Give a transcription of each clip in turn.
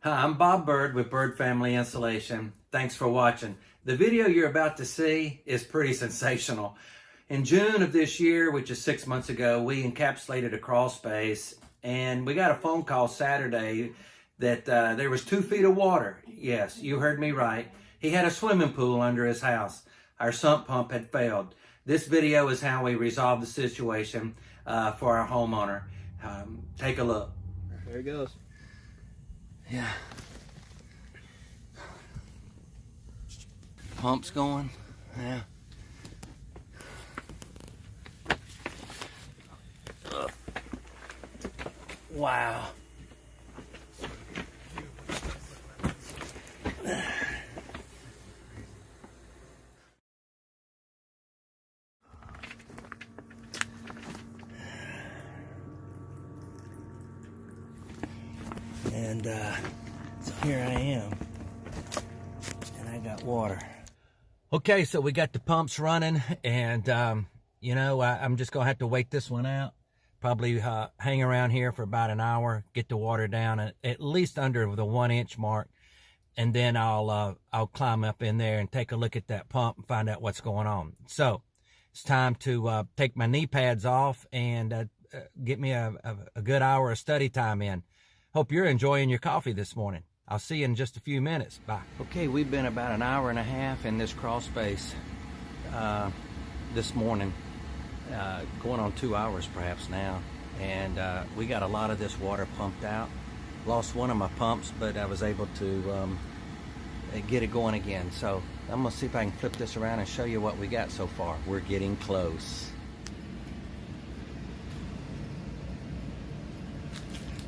Hi, I'm Bob Bird with Bird Family Insulation. Thanks for watching. The video you're about to see is pretty sensational. In June of this year, which is 6 months ago, we encapsulated a crawl space, and we got a phone call Saturday that there was 2 feet of water. Yes, you heard me right. He had a swimming pool under his house. Our sump pump had failed. This video is how we resolved the situation for our homeowner. Take a look. There it goes. Yeah. Pump's going. Yeah. Wow. And so here I am, and I got water. Okay, so we got the pumps running, and you know, I'm just gonna have to wait this one out. Probably hang around here for about an hour, get the water down at least under the 1 inch mark, and then I'll climb up in there and take a look at that pump and find out what's going on. So it's time to take my knee pads off and get me a good hour of study time in. Hope you're enjoying your coffee this morning. I'll see you in just a few minutes. Bye. Okay, we've been about an hour and a half in this crawl space this morning, going on 2 hours perhaps now. And we got a lot of this water pumped out. Lost one of my pumps, but I was able to get it going again. So I'm gonna see if I can flip this around and show you what we got so far. We're getting close.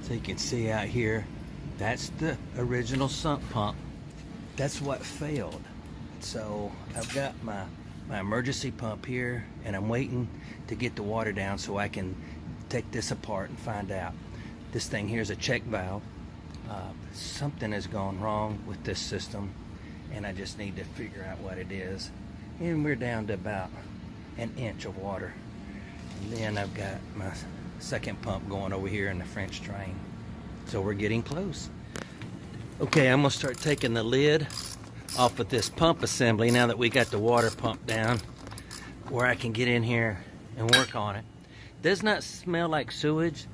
So you can see out here, that's the original sump pump. That's what failed. So I've got my emergency pump here, and I'm waiting to get the water down so I can take this apart and find out. This thing here is a check valve. Something has gone wrong with this system, and I just need to figure out what it is. And we're down to about an inch of water. And then I've got my second pump going over here in the French drain. So we're getting close. Okay, I'm gonna start taking the lid off of this pump assembly now that we got the water pumped down, where I can get in here and work on it. Does not smell like sewage,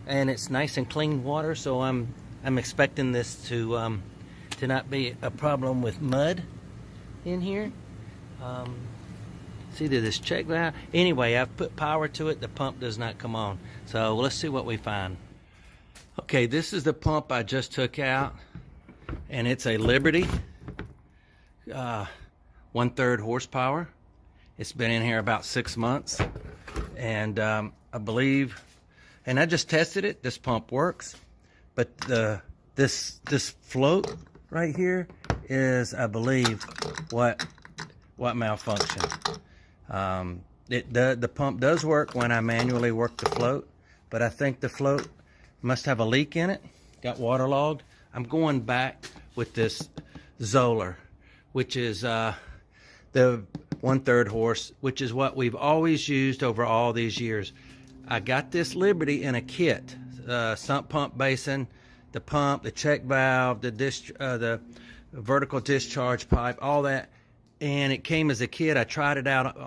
and it's nice and clean water, so I'm expecting this to not be a problem with mud in here. See this check valve. Anyway, I've put power to it. The pump does not come on. So let's see what we find. Okay, this is the pump I just took out, and it's a Liberty 1/3 horsepower. It's been in here about 6 months, and I believe, and I just tested it. This pump works, but this float right here is, I believe, what malfunctioned. The pump does work when I manually work the float, but I think the float must have a leak in it, got waterlogged. I'm going back with this Zoller, which is the 1/3 horse, which is what we've always used over all these years. I got this Liberty in a kit, sump pump basin, the pump, the check valve, the vertical discharge pipe, all that. And it came as a kit. I tried it out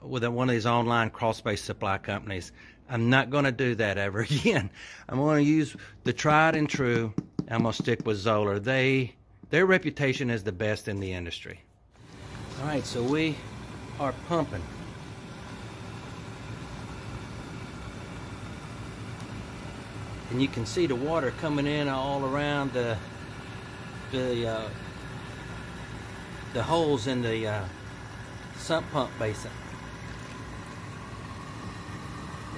with one of these online crawl space supply companies. I'm not going to do that ever again. I'm going to use the tried and true. I'm going to stick with Zoller. Their reputation is the best in the industry. All right, so we are pumping. And you can see the water coming in all around the holes in the sump pump basin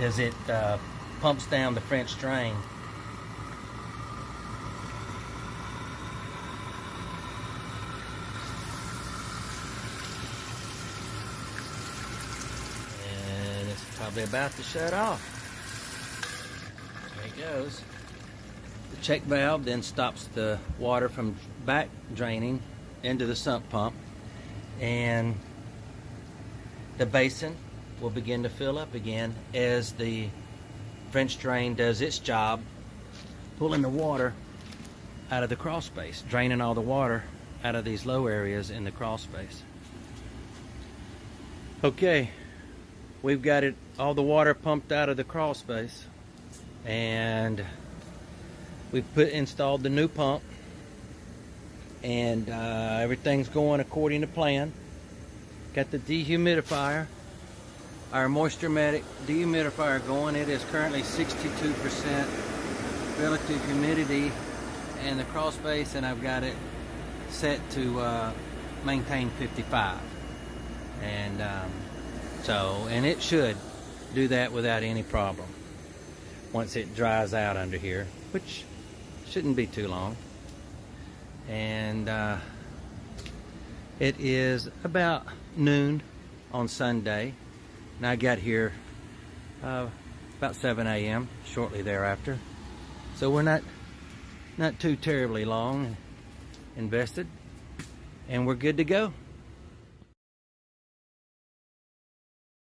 as it pumps down the French drain. And it's probably about to shut off. There it goes. The check valve then stops the water from back draining into the sump pump, and the basin will begin to fill up again as the French drain does its job, pulling the water out of the crawl space, draining all the water out of these low areas in the crawl space. Okay, we've got it, all the water pumped out of the crawl space, and we've installed the new pump, and everything's going according to plan. Got the dehumidifier, our moisture-matic dehumidifier going. It is currently 62% relative humidity in the crawl space, and I've got it set to maintain 55. And and it should do that without any problem once it dries out under here, which shouldn't be too long. And it is about noon on Sunday, and I got here about 7 a.m. shortly thereafter. So we're not too terribly long invested, and we're good to go.